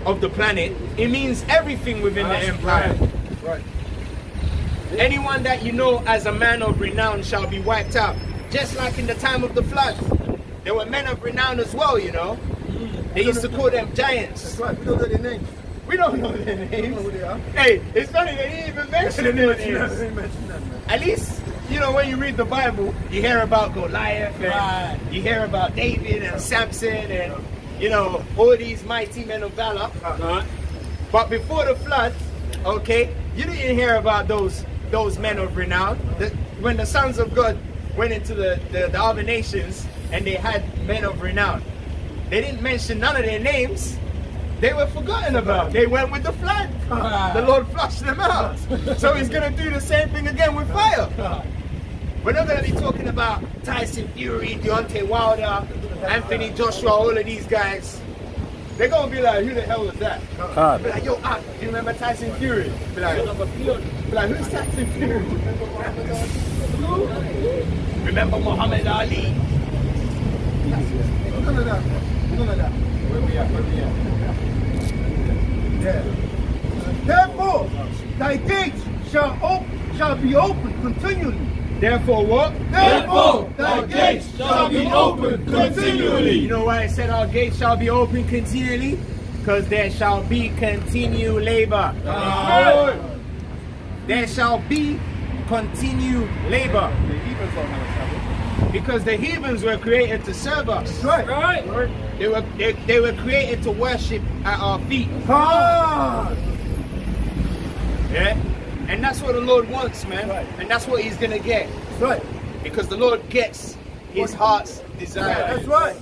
of the planet, it means everything within the empire. Right. Anyone that you know as a man of renown shall be wiped out. Just like in the time of the flood. There were men of renown as well, you know. They used to call them giants. That's right. We don't know their names. We don't know their names. We don't know who they are. Hey, it's funny they didn't even mention their names. They mention them, man. At least, you know, when you read the Bible, you hear about Goliath and you hear about David and Samson and, you know, all these mighty men of valor. But before the flood, okay, you didn't hear about those men of renown. When the sons of God went into the other nations and they had men of renown, they didn't mention none of their names. They were forgotten about. They went with the flood. The Lord flushed them out. So he's going to do the same thing again with fire. We're not going to be talking about Tyson Fury, Deontay Wilder, Anthony Joshua, all of these guys. They're going to be like, who the hell was that? Be like, yo, do you remember Tyson Fury? Be like, who's Tyson Fury? Remember Muhammad Ali? None of that. None of that. Where we at? Yeah. Therefore, thy gates shall be open continually. Therefore what? Therefore, thy gates shall be open continually. You know why I said our gates shall be open continually? Because there shall be continued labor. There shall be continued labor. Because the heathens were created to serve us. That's right. They were created to worship at our feet. Yeah? And that's what the Lord wants, man. Right. And that's what he's gonna get. That's right. Because the Lord gets his heart's desire. That's right.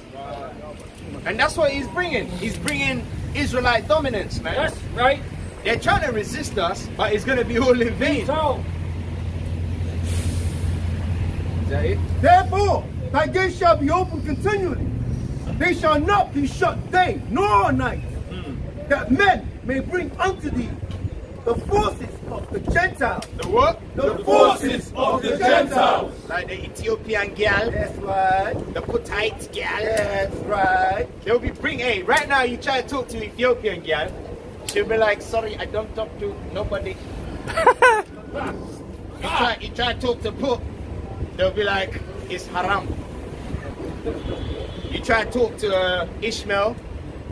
And that's what he's bringing. He's bringing Israelite dominance, man. That's right. They're trying to resist us, but it's gonna be all in vain. So, Is that it? Therefore, thy gates shall be open continually. They shall not be shut day nor night, that men may bring unto thee the forces of the Gentiles. The what? The forces of the Gentiles. Like the Ethiopian girl, That's right. the Puttite girl. That's right. They'll be hey, right now you try to talk to Ethiopian girl, she'll be like, sorry, I don't talk to nobody. you try to talk to Put, they'll be like, it's haram. You try to talk to Ishmael,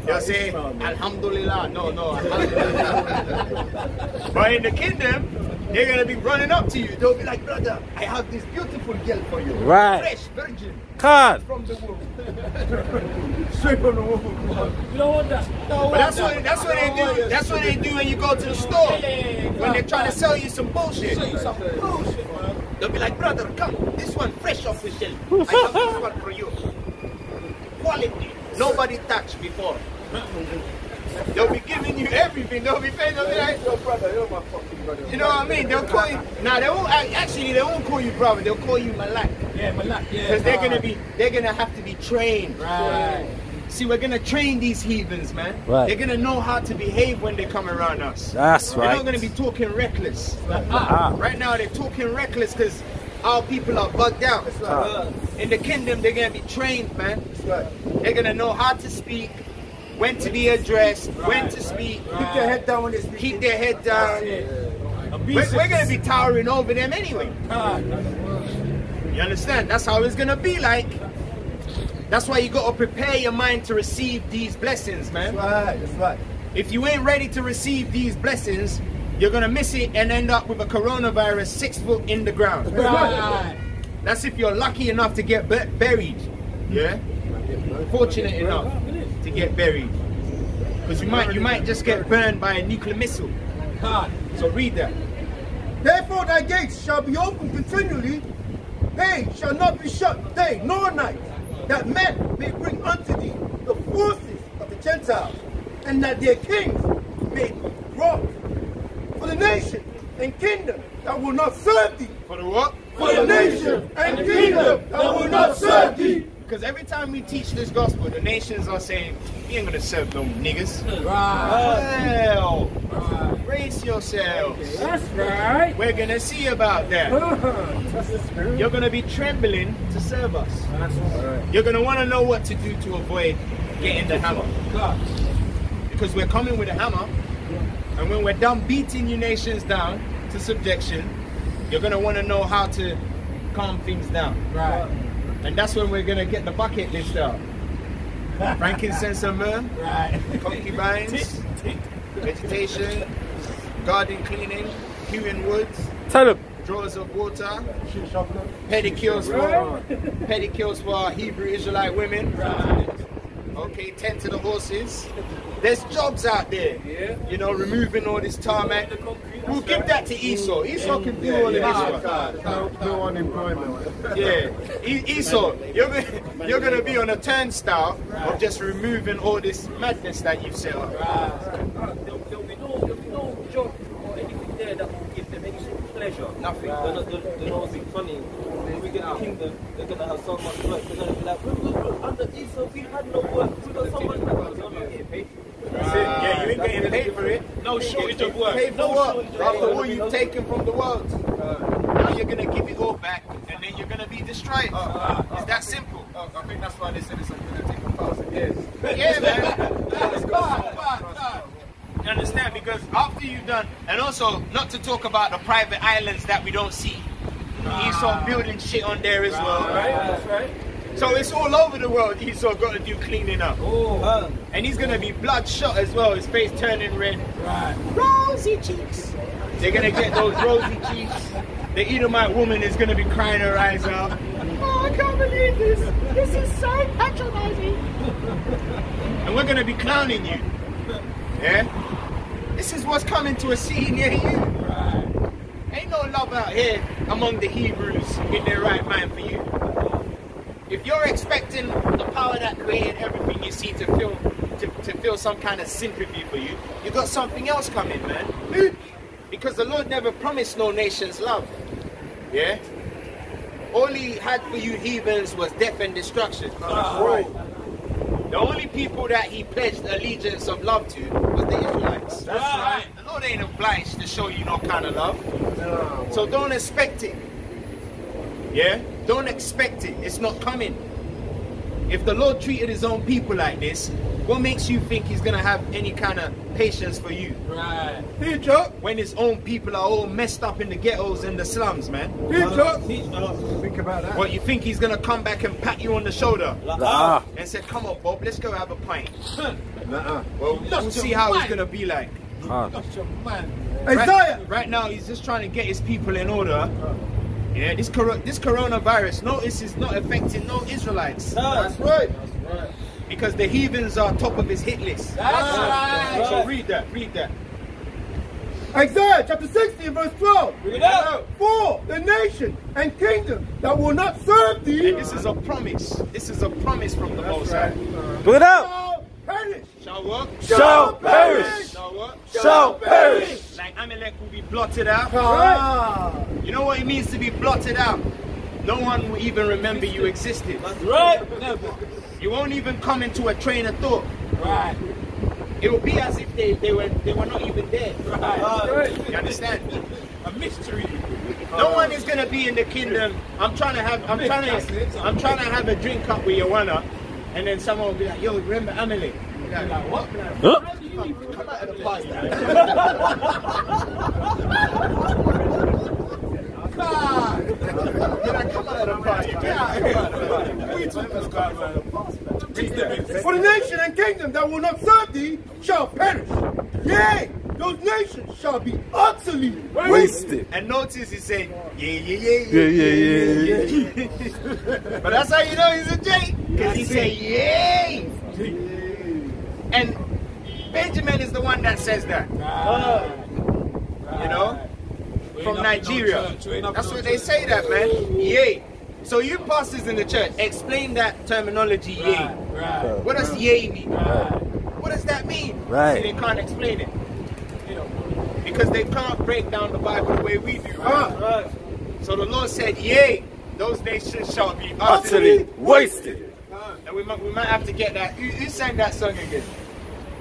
they'll say, Alhamdulillah. No, Alhamdulillah. But in the kingdom, they're going to be running up to you. They'll be like, brother, I have this beautiful girl for you. Right. Fresh, virgin. God. From the womb. Straight from the womb. you don't want that. But that's what they do. That's what they do when you go to the store. When they're trying to sell you some bullshit. They'll be like, brother, come. This one fresh off the shelf. I have this one for you. Quality. Nobody touched before. They'll be giving you everything. They'll be paying. They'll be like, Yo, brother, you're my fucking brother. you know what I mean? They'll call you. Nah, they won't. Actually, they won't call you brother. They'll call you Malak. Yeah, Malak. Yeah. Because they're gonna have to be trained. Right. See, we're gonna train these heathens, man. Right. They're gonna know how to behave when they come around us. That's They're right. not gonna be talking reckless. Ah. Right now, they're talking reckless because our people are bugged out. In the kingdom, they're gonna be trained, man. That's right. They're gonna know how to speak, when to be addressed, when to speak. Keep their head down when they speak. Keep their head down. We're gonna be towering over them anyway. You understand? That's how it's gonna be like. That's why you gotta prepare your mind to receive these blessings, man. That's right. That's right. If you ain't ready to receive these blessings, you're gonna miss it and end up with a coronavirus 6 foot in the ground. Right. That's if you're lucky enough to get buried. Yeah? Fortunate enough to get buried. Because you might just get burned by a nuclear missile. So read that. Therefore thy gates shall be open continually, they shall not be shut day nor night, that men may bring unto thee the forces of the Gentiles, and that their kings may be brought. For the nation and kingdom that will not serve thee. For the what? For the nation and kingdom that will not serve thee. Because every time we teach this gospel, the nations are saying, we ain't gonna serve no niggas. Right. Well, brace yourselves. That's right. We're gonna see about that. You're gonna be trembling to serve us. You're gonna wanna know what to do to avoid getting the hammer. Because we're coming with a hammer. And when we're done beating you nations down to subjection, you're going to want to know how to calm things down. Right. And that's when we're going to get the bucket list out. Frankincense and myrrh, Right. concubines, vegetation, garden cleaning, hewing woods, drawers of water, pedicures for Hebrew Israelite women. Okay, tend to the horses. There's jobs out there, you know, removing all this tarmac. We'll give that to Esau. Esau can do all of this one. No unemployment. Yeah, Esau, you're gonna be on a turnstile of just removing all this madness that you've set up. There'll be no job or anything there that will give them any sort of pleasure. Nothing. They're not being funny. When we get the kingdom, they're gonna have so much work. They're gonna be like, look, under Esau we had no work. We got so much work. I'm not getting paid for it. That's it. Yeah, you ain't getting paid for it. No shortage of work. Paid for what? After all you've taken from the world. Now you're gonna give it all back, and then you're gonna be destroyed. It's that simple. I think that's why they said it's going to take 1,000 years. Yeah, man. You understand? Because after you've done, and also not to talk about the private islands that we don't see. Esau building shit on there as well. Right? That's right. So it's all over the world. Esau got to do cleaning up. And he's going to be bloodshot as well. His face turning red. Rosy cheeks. They're going to get those rosy cheeks. The Edomite woman is going to be crying her eyes out. Oh, I can't believe this. This is so patronizing. And we're going to be clowning you. Yeah? This is what's coming to a city near you. Ain't no love out here among the Hebrews in their right mind for you. If you're expecting the power that created everything you see to feel some kind of sympathy for you, you got something else coming, man. Because the Lord never promised no nations love. Yeah? All he had for you heathens was death and destruction. Right. The only people that he pledged allegiance of love to was the Israelites. That's right. The Lord ain't obliged to show you no kind of love. No. So don't expect it. Yeah? Don't expect it. It's not coming. If the Lord treated his own people like this, what makes you think he's going to have any kind of patience for you? Right. Teacher, when his own people are all messed up in the ghettos and the slums, man. Teacher, think about that. What, you think he's going to come back and pat you on the shoulder? And say, come on, Bob, let's go have a pint. Nah. Well, we'll see how it's going to be like. Isaiah! Right now, he's just trying to get his people in order. Yeah, this coronavirus, notice, is not affecting no Israelites. That's right. Because the heathens are top of his hit list. That's right. So read that. Isaiah chapter 60 verse 12. Bring it out. For the nation and kingdom that will not serve thee. And this is a promise. This is a promise from the Most High. Bring it out. Shall perish. Shall what? Shall perish. Shall what? Shall perish. Like Amalek will be blotted out. Right. You know what it means to be blotted out? No one will even remember you existed. That's right. Never. You won't even come into a train of thought. Right. It will be as if they were not even there. Right. You understand? A mystery. No one is gonna be in the kingdom. I'm trying to have a drink up with Joanna, and then someone will be like, yo, remember Amelie? Like, what? Like, come out of the party. Come out of the party. For the nation and kingdom that will not serve thee shall perish. Yea, those nations shall be utterly Wasted. And notice he said, yeah. But that's how you know he's a J. Because he said, yay. And Benjamin is the one that says that. You know? From Nigeria. That's what they say that, man. Yay. So you pastors in the church, explain that terminology, yay. What does yay mean? What does that mean? Right. See, they can't explain it. You know, because they can't break down the Bible the way we do. Right? So the Lord said, yay, those nations shall be Utterly wasted. And we might have to get that. Who sang that song again?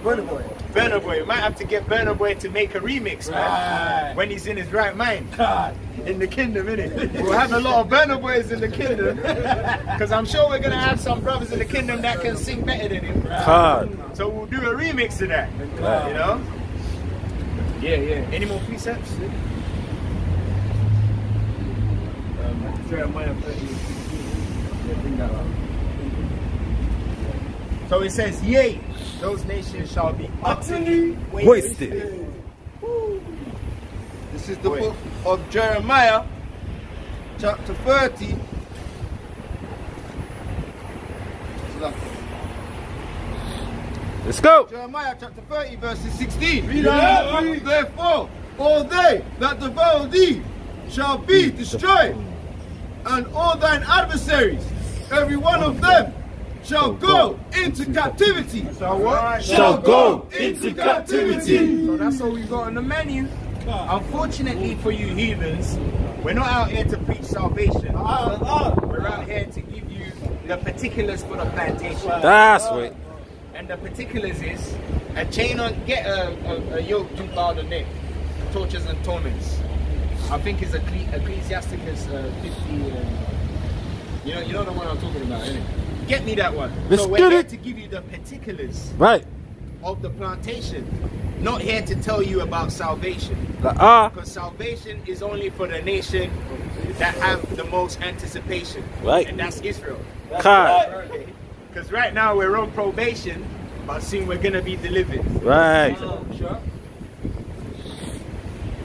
Burna Boy. Burna Boy. We might have to get Burna Boy to make a remix, man. When he's in his right mind. In the kingdom, innit? We'll have a lot of Burna Boys in the kingdom. Because I'm sure we're going to have some brothers in the kingdom that can sing better than him. So we'll do a remix of that. You know? Yeah. Any more precepts? Jeremiah 30. Bring that up. So it says, yea, those nations shall be utterly wasted. This is the book of Jeremiah, chapter 30. Let's go. Jeremiah chapter 30, verses 16. Read out. Therefore, all they that devour thee shall be destroyed, and all thine adversaries, every one of them, shall go into captivity. Shall what? Shall go into captivity. So that's all we got on the menu. Unfortunately for you heathens, we're not out here to preach salvation. We're out here to give you the particulars for the plantation. That's right. And the particulars is a chain on, get a yoke too about the neck, tortures and torments. I think it's Ecclesiasticus 50. You know the one I'm talking about, innit? Get me that one. Let's so we're get here it. to give you the particulars Right. of the plantation, not here to tell you about salvation. Because salvation is only for the nation that have the most anticipation, Right. and that's Israel. Because right now we're on probation, but soon we're gonna be delivered. Right.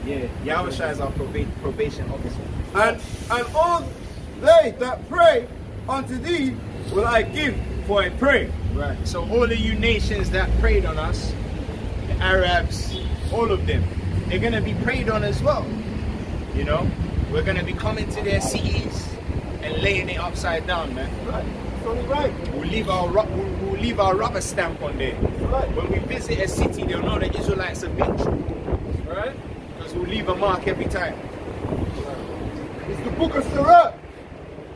Yeah, Yahushua is our probation officer. And all they that pray unto thee will I give for a prey. Right. So all of you nations that preyed on us, the Arabs, all of them, they're gonna be preyed on as well. You know, we're gonna be coming to their cities and laying it upside down, man. Right. It's only right. We'll leave our rubber stamp on there. Right. When we visit a city, they'll know the Israelites have been true. Right? Because we'll leave a mark every time. It's the book of Sirach,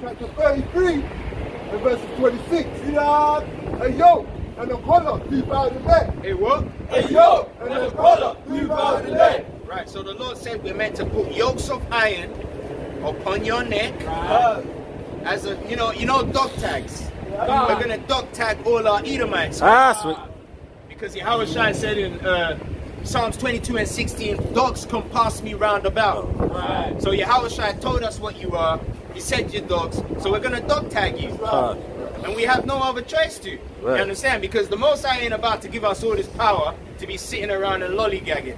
chapter 33, and verses 26. See that? A yoke and a collar deep out the neck. Hey, what? A yoke and a collar deep out the neck. Right, so the Lord said we're meant to put yokes of iron upon your neck. As a, you know dog tags. We're gonna dog tag all our Edomites. Sweet. Because Yahushua said in Psalms 22 and 16, dogs can pass me round about. Right. So Yahushua told us what you are. He said you're dogs. So we're gonna dog tag you. And we have no other choice to. Right. You understand? Because the Most High ain't about to give us all this power to be sitting around and lollygagging.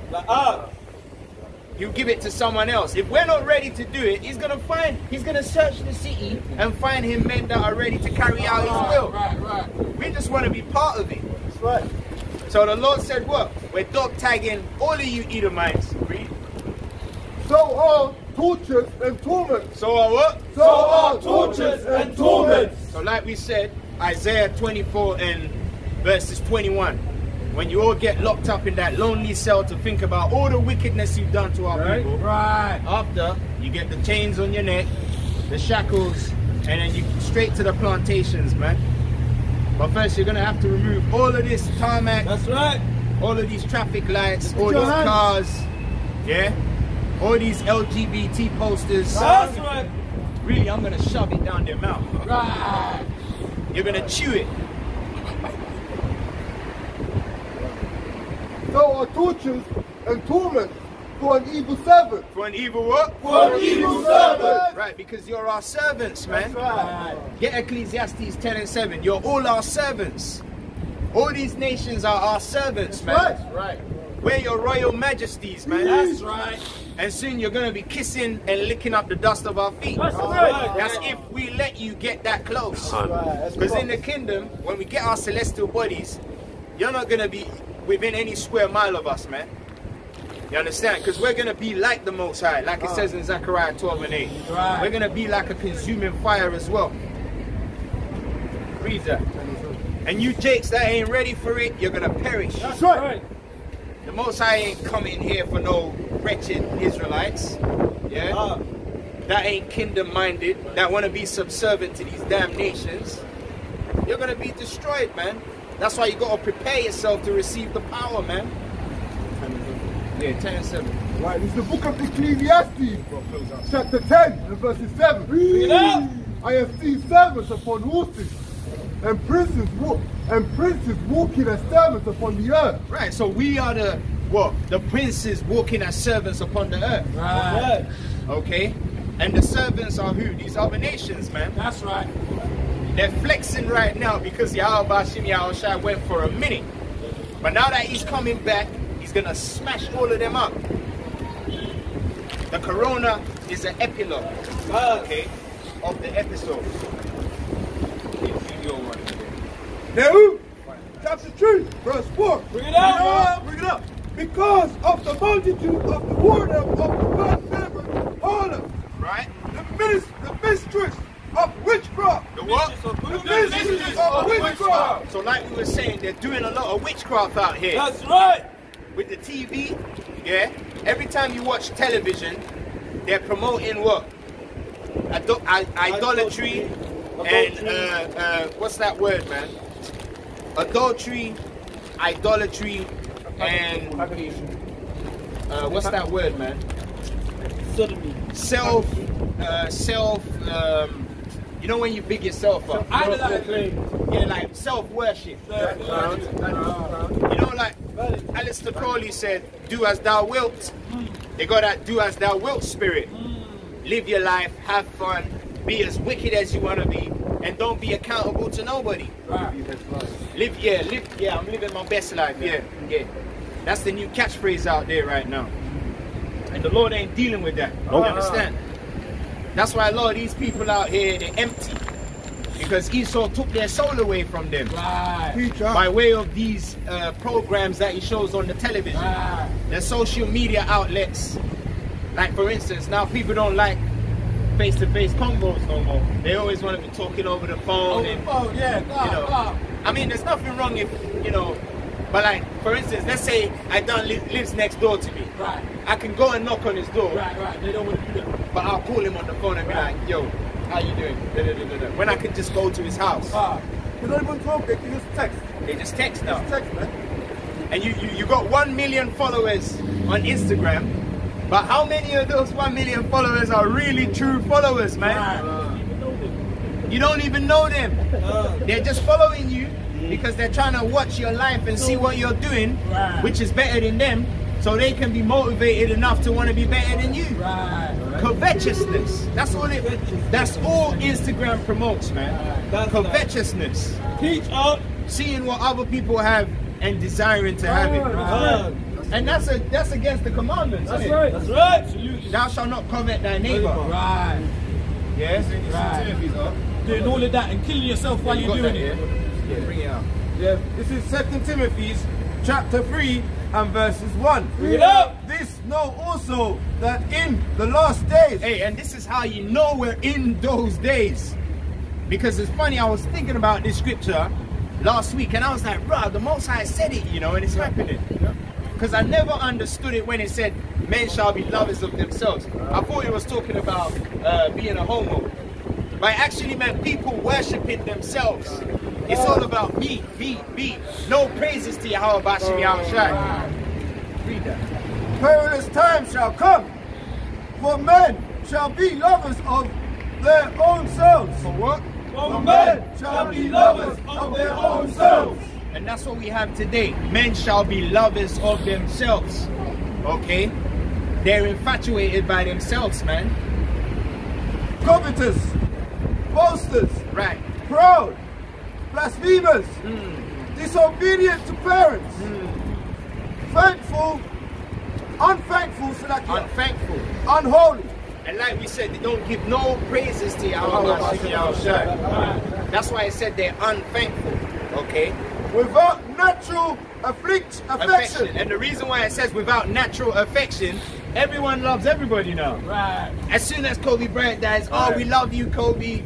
You give it to someone else. If we're not ready to do it, he's gonna search the city and find him men that are ready to carry out his will. Right. We just want to be part of it. That's right. So the Lord said what? We're dog tagging all of you Edomites. Read. So are tortures and torments. So are what? So are tortures and torments. So like we said, Isaiah 24 and verses 21. When you all get locked up in that lonely cell to think about all the wickedness you've done to our people. Right. After, you get the chains on your neck, the shackles, and then you straight to the plantations, man. But first, you're going to have to remove all of this tarmac. That's right. All of these traffic lights, all these cars. Yeah? All these LGBT posters. That's right. Really, I'm going to shove it down their mouth. Right. You're going to chew it. So are tortures and torments for an evil servant. For an evil what? For an evil servant. Right, because you're our servants, man. That's right. Get Ecclesiastes 10 and 7. You're all our servants. All these nations are our servants, man. That's right. We're your royal majesties, man. That's right. And soon you're going to be kissing and licking up the dust of our feet. That's right. That's if we let you get that close. Right. Because in the kingdom, when we get our celestial bodies, you're not going to be within any square mile of us, man. You understand? Because we're going to be like the Most High, like it says in Zechariah 12 and 8. Right. We're going to be like a consuming fire as well. Read that. And you jakes that ain't ready for it, you're going to perish. That's right. The Most High ain't coming here for no wretched Israelites. Yeah? That ain't kingdom-minded, that want to be subservient to these damn nations. You're going to be destroyed, man. That's why you got to prepare yourself to receive the power, man. Yeah, 10 and 7. Right, this is the book of Ecclesiastes, chapter 10 and verses 7. Read it out. I have seen servants upon horses, and princes walking as servants upon the earth. Right, so we are the, what? The princes walking as servants upon the earth. Right. Okay? And the servants are who? These other nations, man. That's right. They're flexing right now because Yahweh Bashim Yahushai went for a minute. But now that he's coming back, he's going to smash all of them up. The corona is an epilogue, okay, of the episode. Nehemiah, chapter 3, verse 4. Bring it out. Bring it up. Because of the multitude of the word of the God-fearing harlot, Right? the mistress of witchcraft. The what? The mistress of witchcraft. So like we were saying, they're doing a lot of witchcraft out here. That's right. With the TV, yeah? Every time you watch television, they're promoting what? Idolatry and, what's that word, man? Adultery, idolatry, and what's that word, man? Sodomy. You know when you big yourself up? Yeah, like self-worship. You know, like Alistair Crowley said, do as thou wilt. They got that do as thou wilt spirit. Live your life, have fun, be as wicked as you want to be, and don't be accountable to nobody. Live, I'm living my best life, yeah. That's the new catchphrase out there right now. And the Lord ain't dealing with that. You understand? That's why a lot of these people out here, they're empty. Because Esau took their soul away from them. By way of these programs that he shows on the television. The social media outlets. Like for instance, now people don't like face-to-face convos no more. They always want to be talking over the phone. I mean, there's nothing wrong if, you know, but like, for instance, let's say I lives next door to me. I can go and knock on his door. They don't want to do that. But I'll call him on the phone and be like, yo, how you doing? When I could just go to his house. They don't even talk, they can just text. They just text now. Text, man. And you got 1 million followers on Instagram, but how many of those 1 million followers are really true followers, man? You don't even know them. They're just following you because they're trying to watch your life and see what you're doing, which is better than them, so they can be motivated enough to want to be better than you. Covetousness. That's all Instagram promotes, man. Covetousness. Teach up. Seeing what other people have and desiring to have it. And that's against the commandments. That's right. That's right. Absolutely. Thou shalt not covet thy neighbor. Yes. Doing all of that and killing yourself while you're doing it. Yeah, bring it out. Yeah, this is 2 Timothy chapter 3 and verses 1. Bring it up. This know also that in the last days. Hey, and this is how you know we're in those days. Because it's funny, I was thinking about this scripture last week and I was like, bro, the Most High said it, you know, and it's happening. Because I never understood it when it said, men shall be lovers of themselves. I thought it was talking about being a homo. But it actually meant people worshipping themselves. It's all about me. No praises to Yahweh Bashim Yahushai. Read that. Perilous times shall come, for men shall be lovers of their own selves. For what? For men shall be lovers of their own selves. And that's what we have today. Men shall be lovers of themselves. Okay? They're infatuated by themselves, man. Covetous, boasters, Right. proud, blasphemers, disobedient to parents, thankful, unthankful, Unthankful. unholy. And like we said, they don't give no praises to Yahweh Bashim Yahushai. That's why I said they're unthankful. Okay? Without natural affection. And the reason why it says without natural affection, everyone loves everybody now. As soon as Kobe Bryant dies, oh, we love you, Kobe.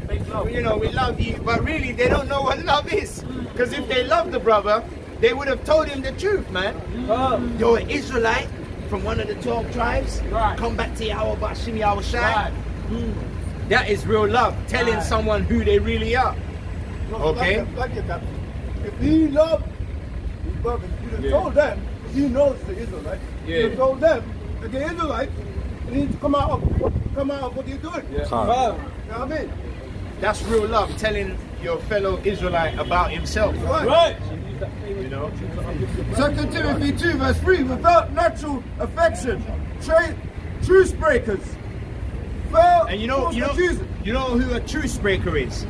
You know, we love you. But really, they don't know what love is. Because if they loved the brother, they would have told him the truth, man. You're an Israelite from one of the 12 tribes. Come back to Yahweh Bashim Yahushai. That is real love. Telling someone who they really are. Okay? If he loved brother, you told them, he knows the Israelites. Yeah. You told them that the Israelites need to come out of what they're doing. Yeah. You know what I mean? That's real love, telling your fellow Israelite about himself. Right. You know? 2 Timothy 2 verse 3, without natural affection, truce breakers. And you know who a truce breaker is?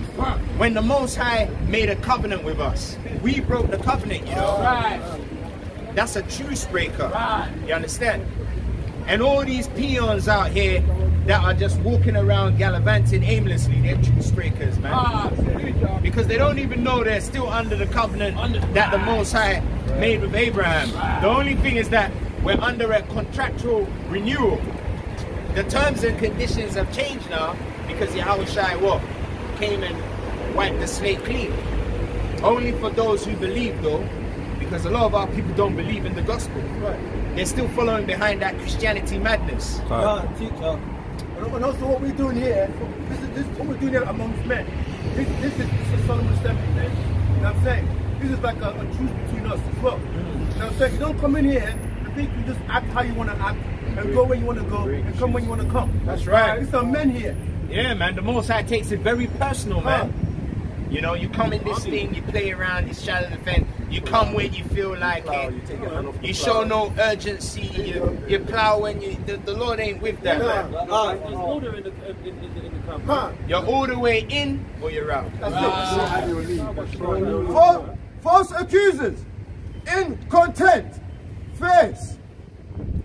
When the Most High made a covenant with us, we broke the covenant, you know? Right. That's a truce breaker. Right. You understand? And all these peons out here that are just walking around gallivanting aimlessly, they're truce breakers, man. Because they don't even know they're still under the covenant that the Most High made with Abraham. The only thing is that we're under a contractual renewal. The terms and conditions have changed now because Yahweh Shai came and wiped the slate clean. Only for those who believe, though, because a lot of our people don't believe in the gospel. They're still following behind that Christianity madness. Teacher. And also what we're doing here, this is what we're doing here amongst men. This is Solomon's temple, man. You know what I'm saying? This is like a truce between us as well. You know what I'm saying? You don't come in here and think you just act how you want to act and go where you want to go and come when you want to come. That's right. There's some men here. Yeah, man. The Most High takes it very personal, man. You know, you come in this thing, you play around, you shadow the fence, you come when you feel like it, you show no urgency, you plow when the Lord ain't with that, man. There's order in the camp. You're all the way in or you're out. False accusers, incontent, fierce,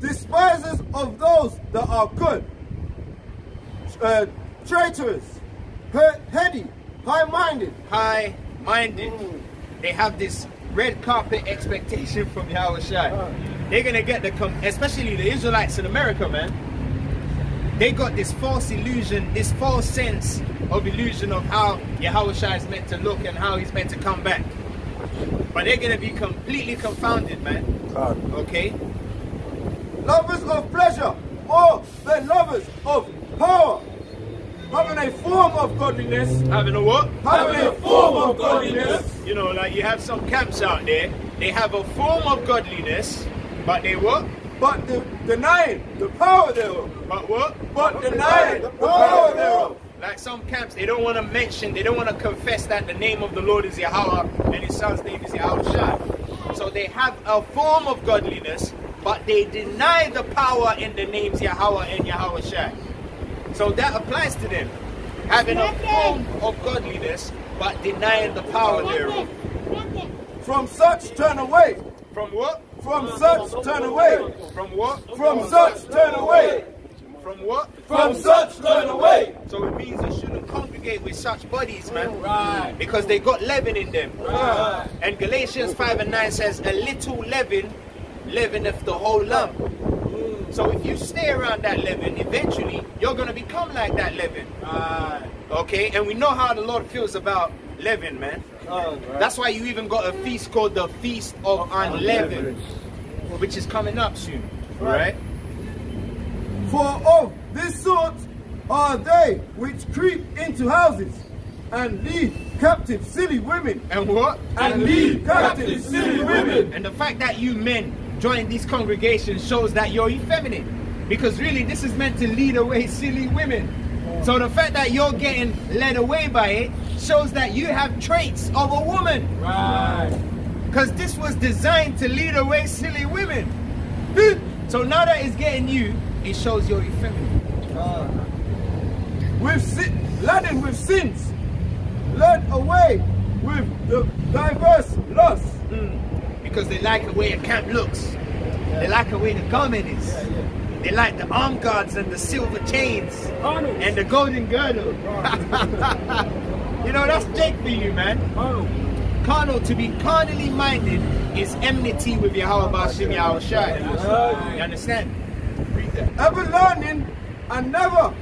despisers of those that are good, traitorous, heady, high-minded. High-minded. They have this red carpet expectation from Yahweh Shai. They're going to get especially the Israelites in America, man. They got this false illusion, this false sense of illusion of how Yahweh Shai is meant to look and how he's meant to come back. But they're going to be completely confounded, man. Okay? Lovers of pleasure, or the lovers of power, having a form of godliness. Having a what? Having a form of godliness. You know, like you have some camps out there, they have a form of godliness, but they what? But denying the power thereof. But what? But denying the power thereof. Like some camps, they don't want to mention, they don't want to confess that the name of the Lord is Yahweh and his son's name is Yahweh Shai. So they have a form of godliness, but they deny the power in the names Yahweh and Yahweh Shai. So that applies to them. Having a form of godliness, but denying the power thereof. From such turn away. From what? From such turn away. From what? From such turn away. From what? From such turn away. So it means you shouldn't congregate with such bodies, man. Right. Because they got leaven in them. Right. And Galatians 5:9 says, a little leaven leaveneth the whole lump. So if you stay around that leaven, eventually you're going to become like that leaven. Okay? And we know how the Lord feels about leaven, man. That's why you even got a feast called the Feast of Unleavened, which is coming up soon. Right? For of this sort are they which creep into houses and lead captive silly women. And what? And lead captive silly women. And the fact that you men join these congregations shows that you're effeminate. Because really this is meant to lead away silly women. So the fact that you're getting led away by it shows that you have traits of a woman. Right. Because this was designed to lead away silly women. So now that it's getting you, it shows you're effeminate. Laden with sins, led away with the diverse lusts. Because they like the way a camp looks. They like the way the garment is. They like the arm guards and the silver chains and the golden girdle. You know, that's Jake for you, man. Carnal, to be carnally minded is enmity with Yahweh Bashim Yahweh Shai. You understand? Read that. Ever learning and never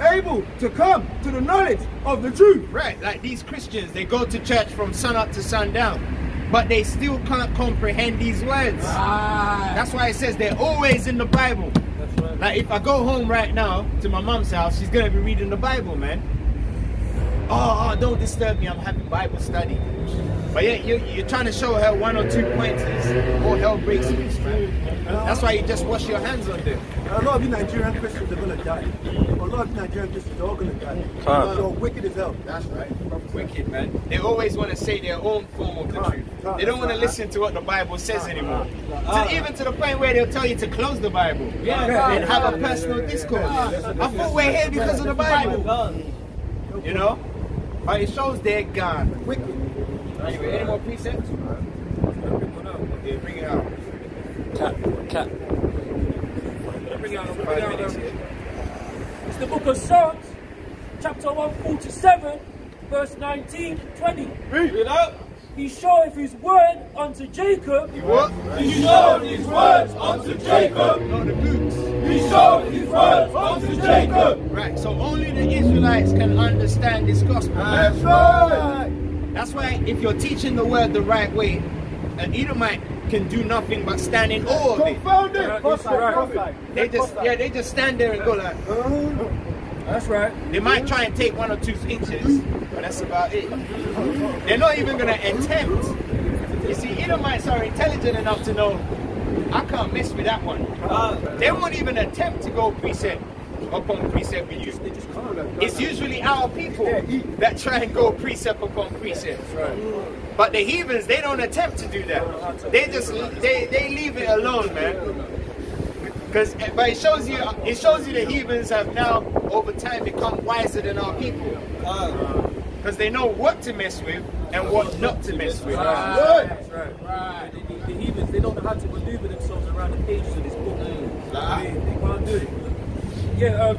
able to come to the knowledge of the truth. Right, like these Christians, they go to church from sun up to sundown, but they still can't comprehend these words. That's why it says they're always in the Bible. Like if I go home right now to my mom's house, she's gonna be reading the Bible, man. Oh, don't disturb me, I'm having Bible study. But yeah, you're trying to show her 1 or 2 pointers, all hell breaks loose, man. That's why you just wash your hands on them. A lot of you Nigerian Christians are going to die. A lot of Nigerian Christians are all going to die. You're wicked as hell. That's right. Wicked, man. They always want to say their own form of the truth. They don't want to listen to what the Bible says anymore. Even to the point where they'll tell you to close the Bible and have a personal discourse. I thought we're here because of the Bible. You know? But it shows they're gone. Wicked. Anyway, any more precepts? Yeah, bring it out. Cat. Bring it out. It's the book of Psalms, chapter 147, verse 19 to 20. Read it out. He showeth his word unto Jacob. He what? He showed his words unto Jacob. Not the boots. He showed his words unto Jacob. Right, so only the Israelites can understand this gospel. That's right. That's why if you're teaching the word the right way, an Edomite can do nothing but stand in awe of it. Confound it. They just stand there and go like, That's right. they might try and take 1 or 2 inches, but that's about it. They're not even going to attempt. You see, Edomites are intelligent enough to know, I can't mess with that one. They won't even attempt to go precept upon precept with you. It's usually our people that try and go precept upon precept. But the heathens, they don't attempt to do that. They just they leave it alone, man. But it shows you the heathens have now over time become wiser than our people. Because they know what to mess with and what not to mess with. That's right. The heathens, they don't know how to maneuver themselves around the pages of this book. They can't do it. Yeah,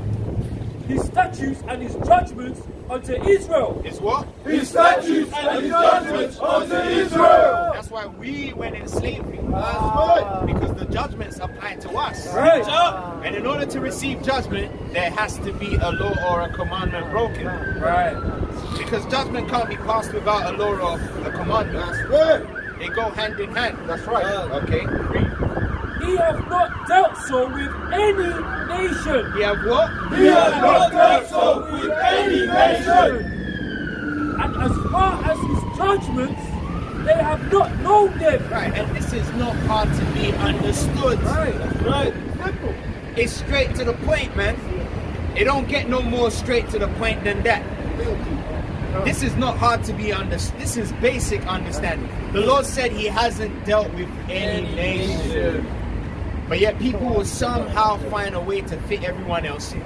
his statutes and his judgments unto Israel. It's what? His statutes and his judgments unto Israel. That's why we went in slavery. Because the judgments apply to us. Right. And in order to receive judgment, there has to be a law or a commandment broken. Right. Because judgment can't be passed without a law or a commandment. That's right. They go hand in hand. That's right. Okay? Read. He hath not dealt so with any nation. We have what? He has not dealt so with any nation. And as far as his judgments, they have not known them. Right, and this is not hard to be understood. Right. Simple. It's straight to the point, man. It don't get no more straight to the point than that. This is not hard to be understood. This is basic understanding. The Lord said he hasn't dealt with any nation. But yet people will somehow find a way to fit everyone else in.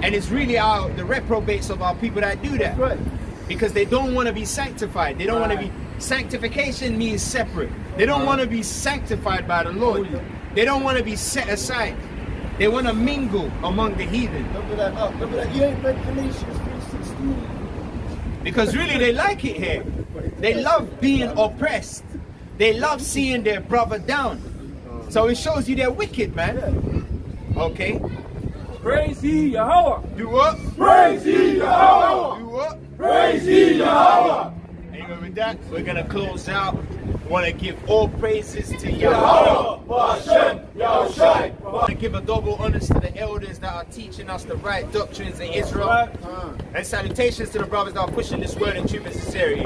And it's really the reprobates of our people that do that. Right. Because they don't want to be sanctified. They don't want to be... Sanctification means separate. They don't want to be sanctified by the Lord. They don't want to be set aside. They want to mingle among the heathen. Remember that. You ain't read Galatians 3:16. Because really they like it here. They love being oppressed. They love seeing their brother down. So it shows you they're wicked, man. Okay. Praise ye Yahweh. Do what? Praise ye Yahweh. Do what? Praise ye Yahweh. Anyway, with that, we're going to close out. Want to give all praises to Yahweh. Yahweh. I want to give a double honors to the elders that are teaching us the right doctrines in Israel. And salutations to the brothers that are pushing this word in truth and sincerity.